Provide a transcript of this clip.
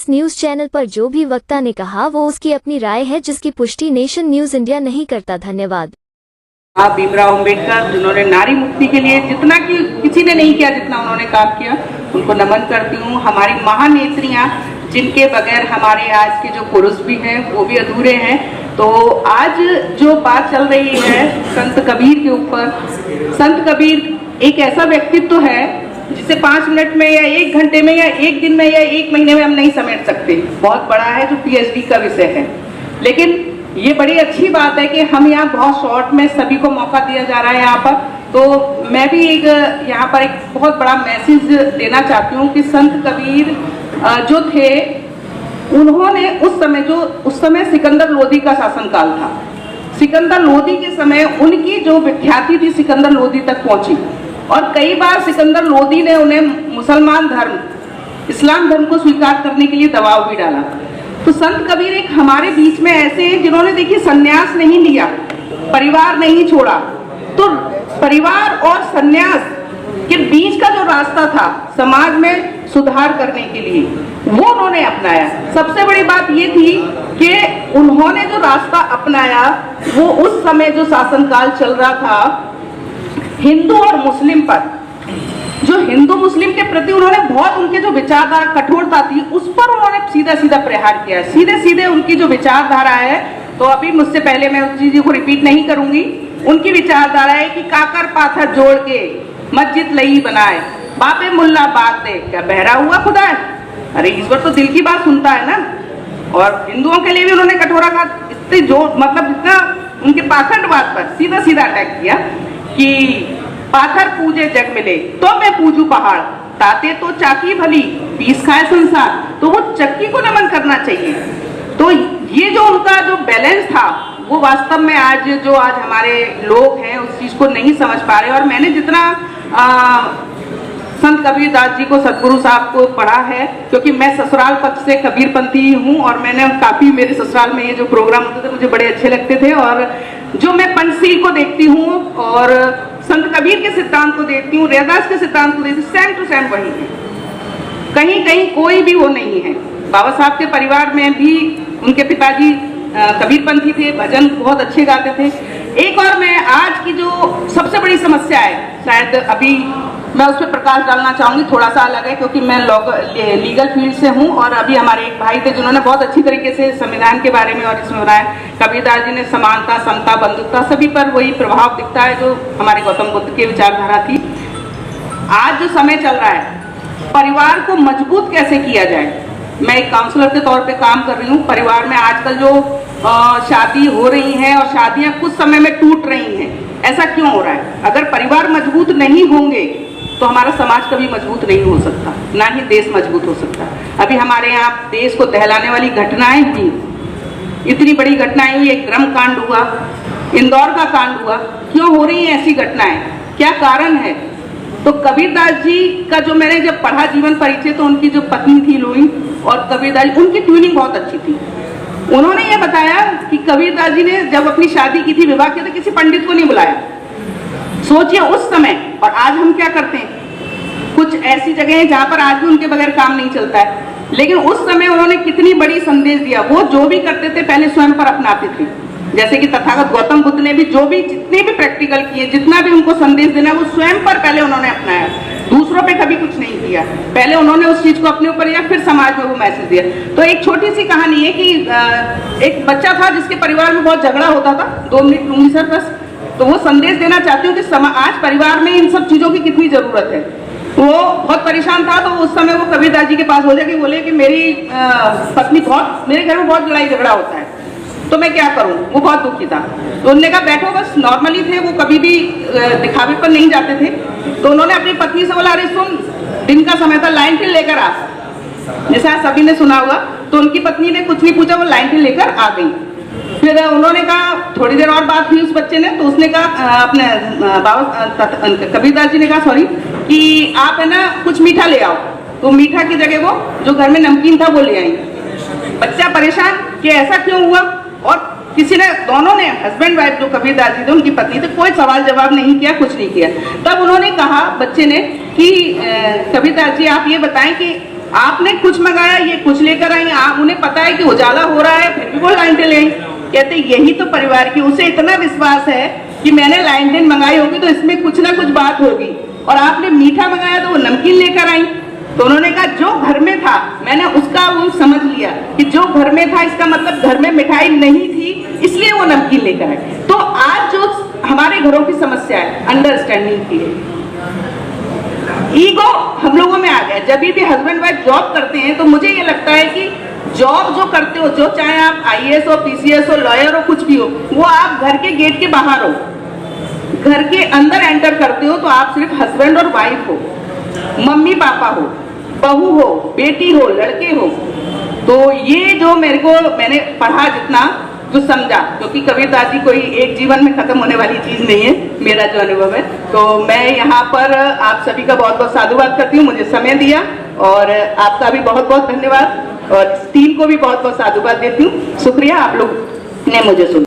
News channel पर जो भी वक्ता ने कहा वो उसकी अपनी राय है, जिसकी पुष्टि नेशन न्यूज इंडिया नहीं करता। धन्यवाद। भीमराव अंबेडकर जिन्होंने नारी मुक्ति के लिए जितना कि किसी ने नहीं किया जितना उन्होंने काम किया, उनको नमन करती हूँ। हमारी महानेत्रियां जिनके बगैर हमारे आज के जो पुरुष भी हैं वो भी अधूरे हैं। तो आज जो बात चल रही है संत कबीर के ऊपर, संत कबीर एक ऐसा व्यक्तित्व है जिसे 5 मिनट में या 1 घंटे में या 1 दिन में या 1 महीने में हम नहीं समेट सकते। बहुत बड़ा है, जो पीएचडी का विषय है। लेकिन ये बड़ी अच्छी बात है कि हम यहाँ बहुत शॉर्ट में सभी को मौका दिया जा रहा है यहाँ पर। तो मैं भी यहाँ पर एक बहुत बड़ा मैसेज देना चाहती हूँ कि संत कबीर जो थे, उन्होंने उस समय सिकंदर लोदी का शासनकाल था। सिकंदर लोदी के समय उनकी जो विख्याति थी सिकंदर लोदी तक पहुंची, और कई बार सिकंदर लोदी ने उन्हें मुसलमान धर्म, इस्लाम धर्म को स्वीकार करने के लिए दबाव भी डाला। तो संत कबीर एक हमारे बीच में ऐसे हैं जिन्होंने देखिए संन्यास नहीं लिया, परिवार नहीं छोड़ा। तो परिवार और संन्यास के बीच का जो रास्ता था समाज में सुधार करने के लिए, वो उन्होंने अपनाया। सबसे बड़ी बात ये थी कि उन्होंने जो रास्ता अपनाया वो उस समय जो शासनकाल चल रहा था हिंदू और मुस्लिम पर, जो हिंदू मुस्लिम के प्रति उन्होंने बहुत, उनके जो विचारधारा कठोरता थी उस पर उन्होंने सीधा सीधा प्रहार किया। सीधे सीधे उनकी जो विचारधारा है, तो अभी मुझसे पहले मैं उस चीज को रिपीट नहीं करूंगी। उनकी विचारधारा है कि काकर पाथर जोड़ के मस्जिद लई बनाए, बापे मुल्ला बात दे, क्या बहरा हुआ खुदा है। अरे ईश्वर तो दिल की बात सुनता है ना। और हिंदुओं के लिए भी उन्होंने कठोराघात इतने जो मतलब इतना उनके पाखंडवाद पर सीधा सीधा अटैक किया कि पाथर पूजे जग मिले तो मैं पूजू पहाड़, ताते तो चाकी भली पीस खाए संसार। तो वो चक्की को नमन करना चाहिए। तो ये जो उनका जो बैलेंस था वो वास्तव में आज हमारे लोग हैं उस चीज को नहीं समझ पा रहे। और मैंने जितना संत कबीर दास जी को, सदगुरु साहब को पढ़ा है, क्योंकि मैं ससुराल पक्ष से कबीरपंथी हूँ और मैंने काफी, मेरे ससुराल में ये जो प्रोग्राम होते थे मुझे बड़े अच्छे लगते थे। और जो मैं पंचशील को देखती हूँ और संत कबीर के सिद्धांत को देखती हूँ, रैदास के सिद्धांत को देखती हूँ, सेम टू सेम वही है। कहीं कहीं कोई भी वो नहीं है। बाबा साहब के परिवार में भी उनके पिताजी कबीरपंथी थे, भजन बहुत अच्छे गाते थे। एक और मैं आज की जो सबसे बड़ी समस्या है, शायद अभी मैं उस पर प्रकाश डालना चाहूंगी, थोड़ा सा अलग है क्योंकि मैं लीगल फील्ड से हूँ। और अभी हमारे एक भाई थे जिन्होंने बहुत अच्छी तरीके से संविधान के बारे में और इसमें बनाया। कबीरदास जी ने समानता, समता, बंधुता सभी पर वही प्रभाव दिखता है जो हमारे गौतम बुद्ध की विचारधारा थी। आज जो समय चल रहा है, परिवार को मजबूत कैसे किया जाए, मैं एक काउंसलर के तौर पे काम कर रही हूँ। परिवार में आजकल जो शादी हो रही है और शादियां कुछ समय में टूट रही हैं, ऐसा क्यों हो रहा है? अगर परिवार मजबूत नहीं होंगे तो हमारा समाज कभी मजबूत नहीं हो सकता, ना ही देश मजबूत हो सकता। अभी हमारे यहाँ देश को दहलाने वाली घटनाएं हुई, इतनी बड़ी घटनाएं हुई, एक ग्रम कांड हुआ, इंदौर का कांड हुआ। क्यों हो रही है ऐसी घटनाएं, क्या कारण है? तो कबीरदास जी का जो मैंने जब पढ़ा जीवन परिचय, तो उनकी जो पत्नी थी लोई और कबीरदास जी, उनकी ट्यूनिंग बहुत अच्छी थी। उन्होंने ये बताया कि कबीरदास जी ने जब अपनी शादी की थी, विवाह किया, तो किसी पंडित को नहीं बुलाया। सोचिए उस समय, और आज हम क्या करते हैं, कुछ ऐसी जगह है जहां पर आज भी उनके बगैर काम नहीं चलता है, लेकिन उस समय उन्होंने कितनी बड़ी संदेश दिया। वो जो भी करते थे पहले स्वयं पर अपनाते थे। जैसे कि तथागत गौतम बुद्ध ने भी जितने भी प्रैक्टिकल किए, जितना भी उनको संदेश देना, वो स्वयं पर पहले उन्होंने अपनाया, दूसरों पे कभी कुछ नहीं किया। पहले उन्होंने उस चीज को अपने ऊपर लिया, फिर समाज में वो मैसेज दिया। तो एक छोटी सी कहानी है कि एक बच्चा था जिसके परिवार में बहुत झगड़ा होता था। 2 मिनट लूंगी सर बस। तो वो संदेश देना चाहती हूँ कि आज परिवार में इन सब चीजों की कितनी जरूरत है। वो बहुत परेशान था, तो उस समय वो कबीरदास जी के पास हो जाके बोले कि मेरी पत्नी मेरे घर में बहुत लड़ाई झगड़ा होता है, तो मैं क्या करूं। वो बहुत दुखी था। तो उन्होंने कहा बैठो, बस नॉर्मली थे वो, कभी भी दिखावे पर नहीं जाते थे। तो उन्होंने अपनी पत्नी से बोला, अरे सुन, दिन का समय था, लाइन टिल लेकर आ, जैसा सभी ने सुना होगा। तो उनकी पत्नी ने कुछ नहीं पूछा, वो लाइन टिल लेकर आ गई। फिर उन्होंने कहा, थोड़ी देर और बात हुई उस बच्चे ने, तो उसने कहा अपने बाबा कबीरदास जी ने कहा सॉरी कि आप है ना कुछ मीठा ले आओ। तो मीठा की जगह वो जो घर में नमकीन था वो ले आई। बच्चा परेशान कि ऐसा क्यों हुआ, और किसी ने, दोनों ने, हस्बैंड वाइफ जो कबीरदास जी थे, उनकी पत्नी थे, कोई सवाल जवाब नहीं किया, कुछ नहीं किया। तब उन्होंने कहा बच्चे ने कि कबीरदास जी आप ये बताएं कि आपने कुछ मंगाया, ये कुछ लेकर आई, आप उन्हें पता है कि उजाला हो रहा है फिर भी वो लाइटें ले आई। कहते यही तो परिवार की, उसे इतना विश्वास है कि मैंने लाइटें मंगाई होगी तो इसमें कुछ ना कुछ बात होगी, और आपने मीठा मंगाया तो वो नमकीन लेकर आई। तो उन्होंने कहा जो घर में था, मैंने उसका वो समझ लिया कि जो घर में था इसका मतलब घर में मिठाई नहीं थी इसलिए वो नमकीन लेकर आए। तो आज जो हमारे घरों की समस्या है अंडरस्टैंडिंग की है, ईगो हम लोगों में आ गया। जब भी हस्बैंड वाइफ जॉब करते हैं तो मुझे ये लगता है कि जॉब जो करते हो, जो चाहे आप IAS हो, PCS हो, लॉयर हो, कुछ भी हो, वो आप घर के गेट के बाहर हो, घर के अंदर एंटर करते हो तो आप सिर्फ हस्बैंड और वाइफ हो, मम्मी पापा हो, बहू हो, बेटी हो, लड़के हो। तो ये जो मैंने पढ़ा जितना जो समझा, क्योंकि कबीरदास जी कोई एक जीवन में खत्म होने वाली चीज नहीं है, मेरा जो अनुभव है, तो मैं यहाँ पर आप सभी का बहुत बहुत साधुवाद करती हूँ, मुझे समय दिया, और आपका भी बहुत बहुत धन्यवाद, और इस टीम को भी बहुत बहुत साधुवाद देती हूँ। शुक्रिया, आप लोग ने मुझे सुना।